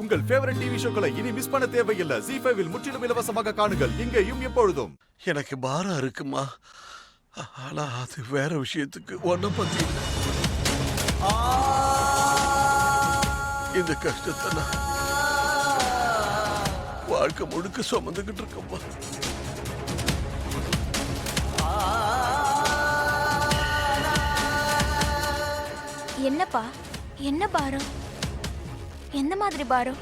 உங்கள் favourite TV ஷோக்களை இனி miss பண்ண தேவையில்லை. ZEE5 இல் முற்றிலும் இலவசமாக காணுங்கள். இங்கேயும் எப்பொழுதும். எனக்கு பாரம் இருக்குமா, ஆனா அது வேற விஷயத்துக்கு ஒன்ன பத்தி இல்லை. இந்த கஷ்டத்தை நான் வாழ்க்கை முழுக்க சுமந்துகிட்டு இருக்கம்மா. என்னப்பா, என்ன பாரம்? எந்த மாதிரி பாரம்?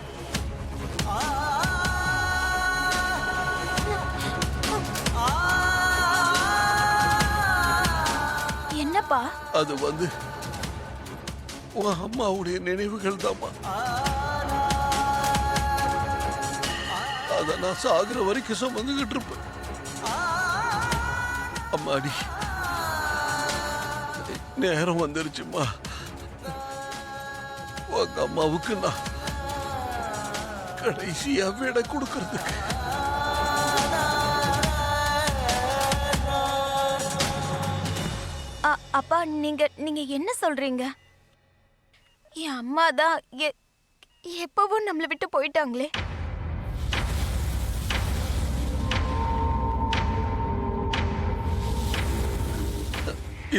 என்னப்பா? அது வந்து உன் அம்மாவுடைய நினைவுகள் தான்மா. அத நான் சாகுற வரைக்கும் சுமந்துகிட்டு இருப்பேன். அம்மாடி, நேரம் வந்துருச்சுமா. உங்க அம்மாவுக்கு நான் கடைசியா விட கொடுக்கறதுக்கு. அப்பா, நீங்க என்ன சொல்றீங்க? என் அம்மா தான் எப்பவும் நம்மளை விட்டு போயிட்டாங்களே.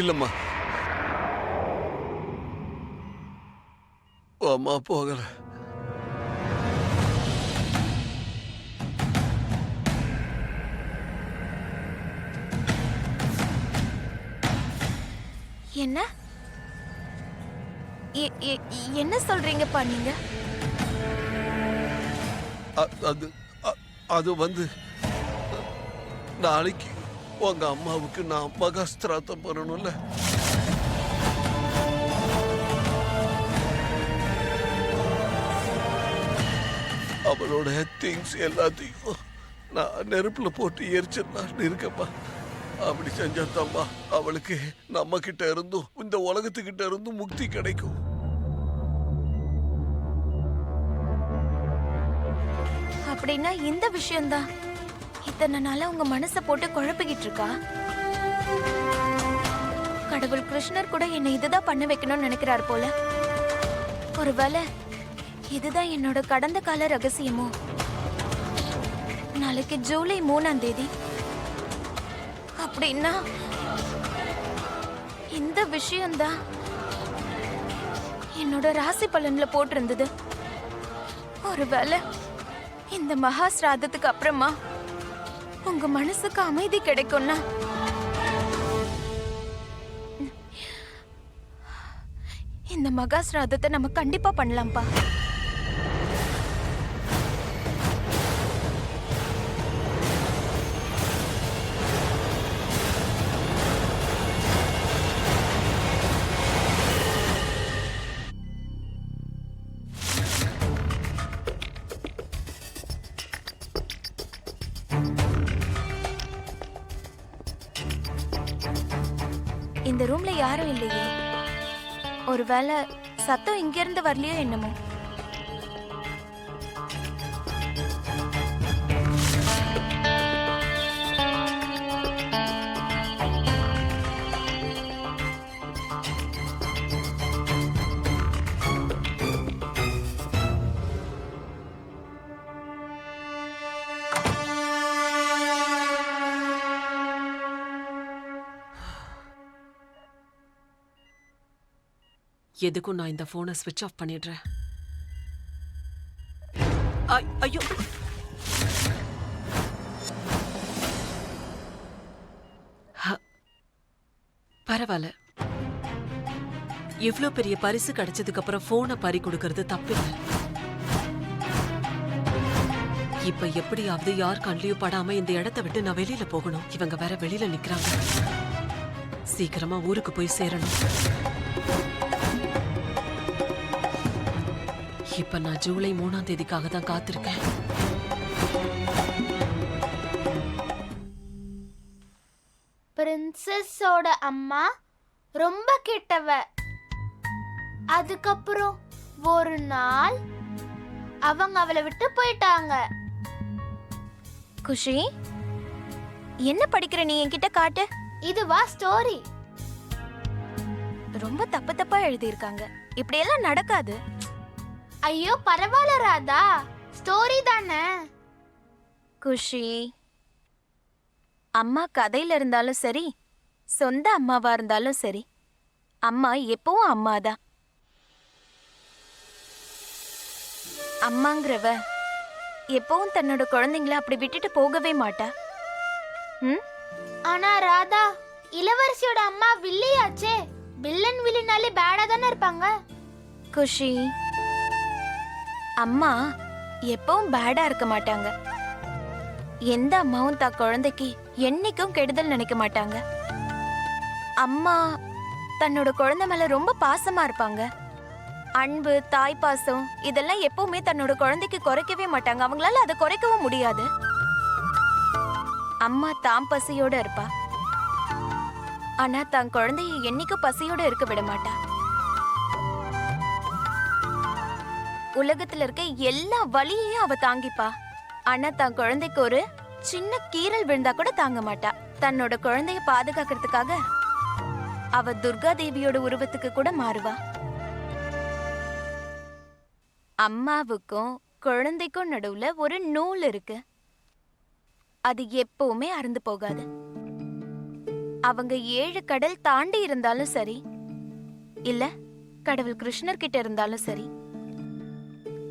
இல்லம்மா, அம்மா போகல. என்ன என்ன சொல்றீங்கப்பா நீங்க? அது வந்து நாளைக்கு உங்க அம்மாவுக்கு நான் மகாஸ்திராத்தம் பண்ணணும்ல. அவளோட திங்ஸ் எல்லாத்தையும் நான் நெருப்புல போட்டு எரிச்சிடலான்னு இருக்கப்பா. அப்படி செஞ்சாத்தாம்மா அவளுக்கு நம்ம கிட்ட இருந்தும் இந்த உலகத்துக்கிட்ட இருந்தும் முக்தி கிடைக்கும். அப்படின்னா இந்த விஷயம்தான் இத்தனை நாளா உங்க மனசை போட்டு குழப்பிக்கிட்டு இருக்கா? கடவுள் கிருஷ்ணர் கூட என்னை இதுதான் பண்ண வைக்கணும்னு நினைக்கிறார் போல. ஒருவேளை இதுதான் என்னோட கடந்த கால ரகசியமோ? நாளைக்கு ஜூலை 3ஆம் தேதி. அப்படின்னா இந்த விஷயம்தான் என்னோட ராசி பலன்ல போட்டிருந்தது. ஒருவேளை இந்த மகா சிராதத்துக்கு அப்புறமா உங்க மனசுக்கு அமைதி கிடைக்கும்னா இந்த மகா சிராதத்தை நம்ம கண்டிப்பா பண்ணலாம்ப்பா. இந்த ரூம்ல யாரும் இல்லையே. ஒருவேளை சத்தம் இங்க இருந்து வரலையோ என்னமோ. எதுக்கும் நான் இந்த போனை ஸ்விட்ச் ஆஃப் பண்ணிடுறேன். ஐயோ, பரவாயில்ல. இவ்ளோ பெரிய பரிசு கிடைச்சதுக்கு அப்புறம் போனை பறி கொடுக்கறது தப்பில்லை. இப்ப எப்படியாவது யார் கண்ணிலையும் படாம இந்த இடத்தை விட்டு நான் வெளியில போகணும். இவங்க வேற வெளியில நிக்கிறாங்க. சீக்கிரமா ஊருக்கு போய் சேரணும். இப்ப நான் ஜூலை 3ஆம் தேதிக்காக தான் காத்திருக்கேன். பிரின்சஸோட அம்மா ரொம்ப கெட்டவ. அதுக்கப்புறம் ஒரு நாள் அவங்க அவளை விட்டு போயிட்டாங்க. குஷி, என்ன படிக்கிற நீ? என்கிட்ட காட்டு. இதுவா ஸ்டோரி? ரொம்ப தப்பு தப்பா எழுதியிருக்காங்க. இப்படியெல்லாம் நடக்காது. ஐயோ பரவாயில்ல ராதா, ஸ்டோரி தானே. குஷி, அம்மா கதையில இருந்தாலும் சரி, சொந்த அம்மாவா இருந்தாலும் சரி, அம்மா எப்பவும் அம்மாதான். அம்மாங்கிறவ எப்பவும் தன்னோட குழந்தைங்கள அப்படி விட்டுட்டு போகவே மாட்டா. ம், ஆனா ராதா, இளவரசியோட அம்மா வில்லியாச்சே. வில்லன் வில்லினாலே பேடா தானே இருப்பாங்க. குஷி, அம்மா எப்பவும் பேடா இருக்க மாட்டாங்க. எந்த அம்மாவும் தன் குழந்தைக்கு என்னைக்கும் கெடுதல் நினைக்க மாட்டாங்க. அம்மா தன்னோட குழந்தை மேல ரொம்ப பாசமா இருப்பாங்க. அன்பு, தாய் பாசம் இதெல்லாம் எப்பவுமே தன்னோட குழந்தைக்கு குறைக்கவே மாட்டாங்க. அவங்களால அதை குறைக்கவும் முடியாது. அம்மா தாம் பசியோட இருப்பா, ஆனா தன் குழந்தைய என்னைக்கும் பசியோட இருக்க விட மாட்டா. உலகத்துல இருக்க எல்லா வலியையும் அவ தாங்கிப்பா, ஆனா தன் குழந்தைக்கு ஒரு சின்ன கீறல் விழுந்தா கூட தாங்க மாட்டா. தன்னோட குழந்தைய பாதுகாக்கிறதுக்காக அவ துர்கா தேவியோட உருவத்துக்கு கூட மாறுவா. அம்மாவுக்கும் குழந்தைக்கும் நடுவுல ஒரு நூல் இருக்கு, அது எப்பவுமே அறுந்து போகாது. அவங்க 7 கடல் தாண்டி இருந்தாலும் சரி, இல்ல கடவுள் கிருஷ்ணர் கிட்ட இருந்தாலும் சரி.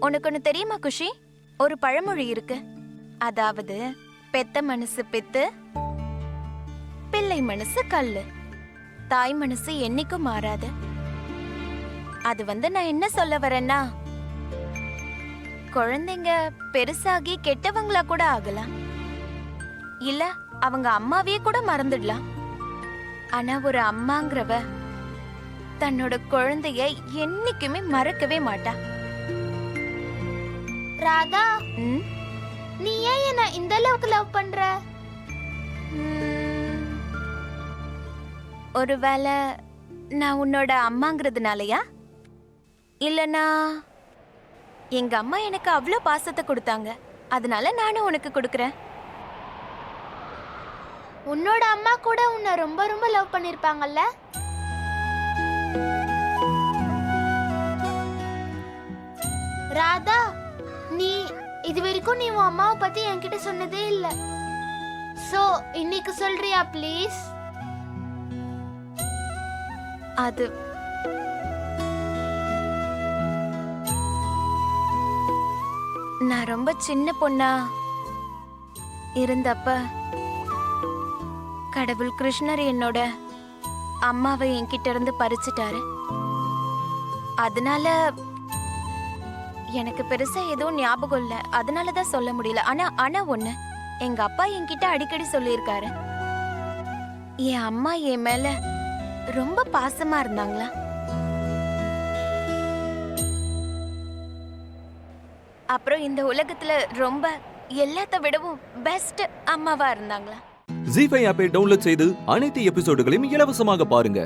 உனக்கு ஒண்ணு தெரியுமா குஷி? ஒரு பழமொழி இருக்கு, அதாவது பெத்த மனசு பெத்து, பிள்ளை மனசு கல்லு, தாய் மனசு என்னைக்கும் மாறாது. அது நான் என்ன சொல்ல வரேன்னா, குழந்தைங்க பெருசாகி கெட்டவங்களா கூட ஆகலாம், இல்ல அவங்க அம்மாவே கூட மறந்துடலாம். ஆனா ஒரு அம்மாங்கிறவ தன்னோட குழந்தைய என்னைக்குமே மறக்கவே மாட்டா. ராதா, ம்? நீ ஏன் என்ன இந்த அளவுக்கு லவ் பண்ற? ம், ஒருவேளை நான் உன்னோட அம்மாங்கிறதுனாலயா, இல்லனா எங்க அம்மா எனக்கு அவ்வளோ பாசத்தை கொடுத்தாங்க, அதனால நானும் உனக்கு கொடுக்கறேன். உன்னோட அம்மா கூட உன்னை ரொம்ப ரொம்ப லவ் பண்ணிருப்பாங்கல்ல? ராதா, நீ இது வரைக்கும் நீ உன் அம்மாவை பத்தி என்கிட்ட சொன்னதே இல்ல. சோ இன்னைக்கு சொல்றியா ப்ளீஸ்? அது நான் ரொம்ப சின்ன பொண்ணா இருந்தப்ப கடவுள் கிருஷ்ணர் என்னோட அம்மாவை என்கிட்ட இருந்து பறிச்சுட்டாரு. அதனால எனக்கு பெருசா எதுவும் ஞாபகம் இல்ல, அதனாலதான் சொல்ல முடியல. ஆனா ஒண்ணு, எங்க அப்பா என்கிட்ட அடிக்கடி சொல்லியிருக்காரு, என் அம்மா என் மேல ரொம்ப பாசமா இருந்தாங்களா. அப்புறம் இந்த உலகத்துல ரொம்ப எல்லாத்த விடவும் பெஸ்ட் அம்மாவா இருந்தாங்களா. ஜீ5 ஆப்பை டவுன்லோட் செய்து அனைத்து எபிசோடுகளையும் இலவசமாக பாருங்க.